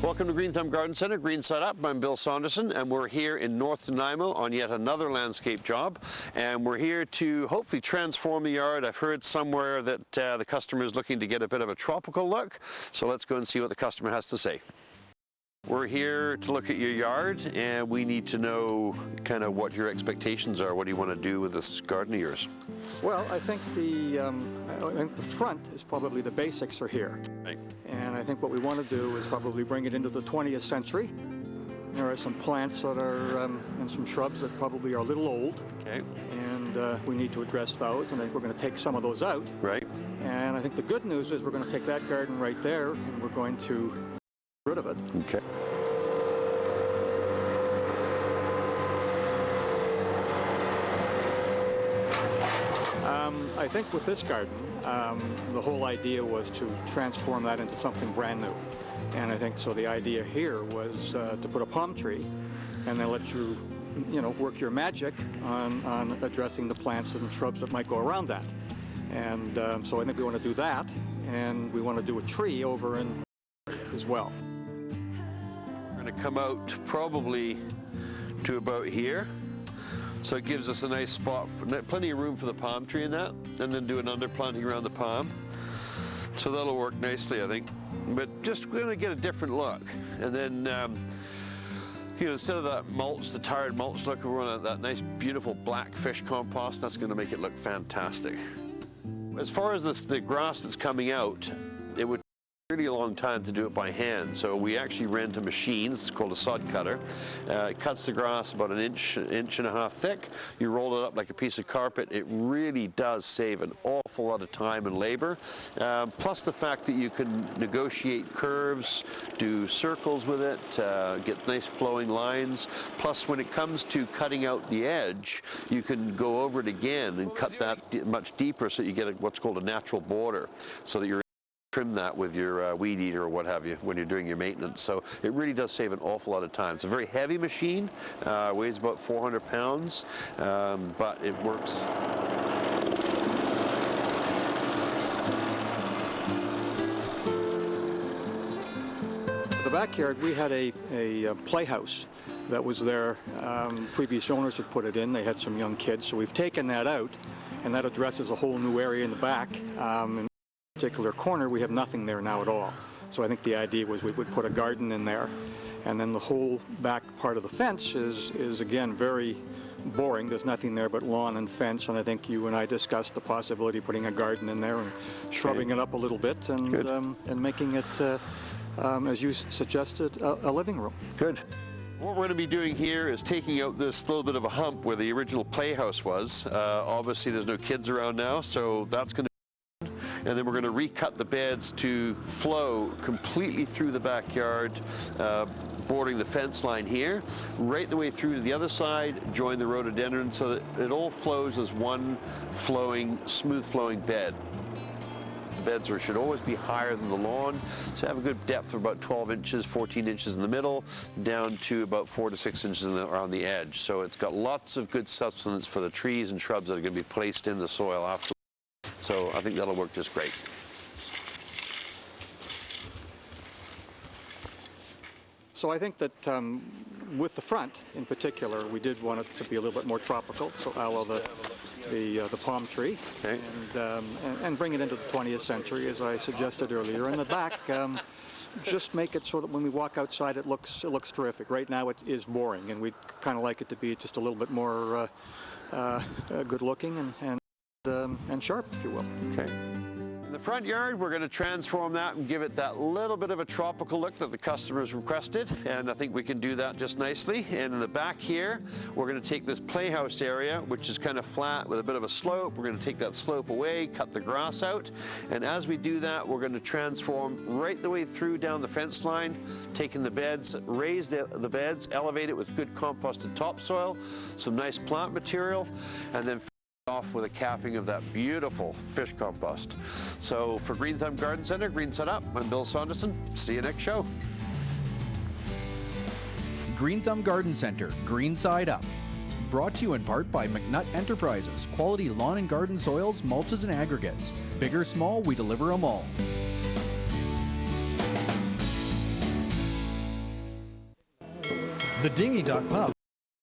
Welcome to Green Thumb Garden Center, Green Side Up. I'm Bill Saunderson, and we're here in North Nanaimo on yet another landscape job. And we're here to hopefully transform the yard. I've heard somewhere that the customer is looking to get a bit of a tropical look. So let's go and see what the customer has to say. We're here to look at your yard, and we need to know kind of what your expectations are. What do you want to do with this garden of yours? Well, I think the front is probably the basics are here. Right. And I think what we want to do is probably bring it into the 20th century. There are some plants that are, and some shrubs that probably are a little old. Okay. And we need to address those, and I think we're going to take some of those out. Right. And I think the good news is we're going to take that garden right there, and we're going to get rid of it. Okay. I think with this garden, the whole idea was to transform that into something brand new. And I think so the idea here was to put a palm tree and then let you, work your magic on addressing the plants and shrubs that might go around that. And so I think we want to do that, and we want to do a tree over in as well. We're going to come out probably to about here. So it gives us a nice spot, plenty of room for the palm tree in that, and then do an underplanting around the palm. So that'll work nicely, I think. But just going to get a different look. And then, instead of that mulch, the tired mulch look, we're on that nice, beautiful black fish compost. That's going to make it look fantastic. As far as the grass that's coming out, it would really a long time to do it by hand, so we actually rent a machine. It's called a sod cutter. It cuts the grass about an inch and a half thick. You roll it up like a piece of carpet. It really does save an awful lot of time and labor, plus the fact that you can negotiate curves, do circles with it, get nice flowing lines. Plus, when it comes to cutting out the edge, you can go over it again and cut that much deeper, so you get what's called a natural border, so that you're trim that with your weed eater or what have you when you're doing your maintenance. So it really does save an awful lot of time. It's a very heavy machine, weighs about 400 pounds, but it works. The backyard, we had a playhouse that was there. Previous owners had put it in. They had some young kids, so we've taken that out, and that addresses a whole new area in the back. Particular corner, we have nothing there now at all. So I think the idea was we would put a garden in there, and then the whole back part of the fence is again very boring. There's nothing there but lawn and fence, and I think you and I discussed the possibility of putting a garden in there and shrubbing it up a little bit and making it, as you suggested, a living room. Good. What we're going to be doing here is taking out this little bit of a hump where the original playhouse was. Obviously there's no kids around now, so that's going to, and then we're going to recut the beds to flow completely through the backyard, bordering the fence line here, right the way through to the other side, join the rhododendron, so that it all flows as one flowing, smooth flowing bed. The beds should always be higher than the lawn, so have a good depth of about 12 inches, 14 inches in the middle, down to about 4 to 6 inches around the edge. So it's got lots of good sustenance for the trees and shrubs that are going to be placed in the soil after. So I think that'll work just great. So I think that with the front in particular, we did want it to be a little bit more tropical, so a la the palm tree, okay. and bring it into the 20th century, as I suggested earlier. In the back, just make it so that when we walk outside, it looks terrific. Right now, it is boring, and we'd kind of like it to be just a little bit more good looking and sharp, if you will. Okay. In the front yard, we're going to transform that and give it that little bit of a tropical look that the customers requested, and I think we can do that just nicely. And in the back here, we're going to take this playhouse area, which is kind of flat with a bit of a slope. We're going to take that slope away, cut the grass out, and as we do that, we're going to transform right the way through down the fence line, taking the beds, raise the beds, elevate it with good composted topsoil, some nice plant material, and then off with a capping of that beautiful fish compost. So for Green Thumb Garden Center, Green Side Up, I'm Bill Saunderson. See you next show. Green Thumb Garden Center, Green Side Up. Brought to you in part by McNutt Enterprises, quality lawn and garden soils, mulches and aggregates. Big or small, we deliver them all. The Dingy Dock Pub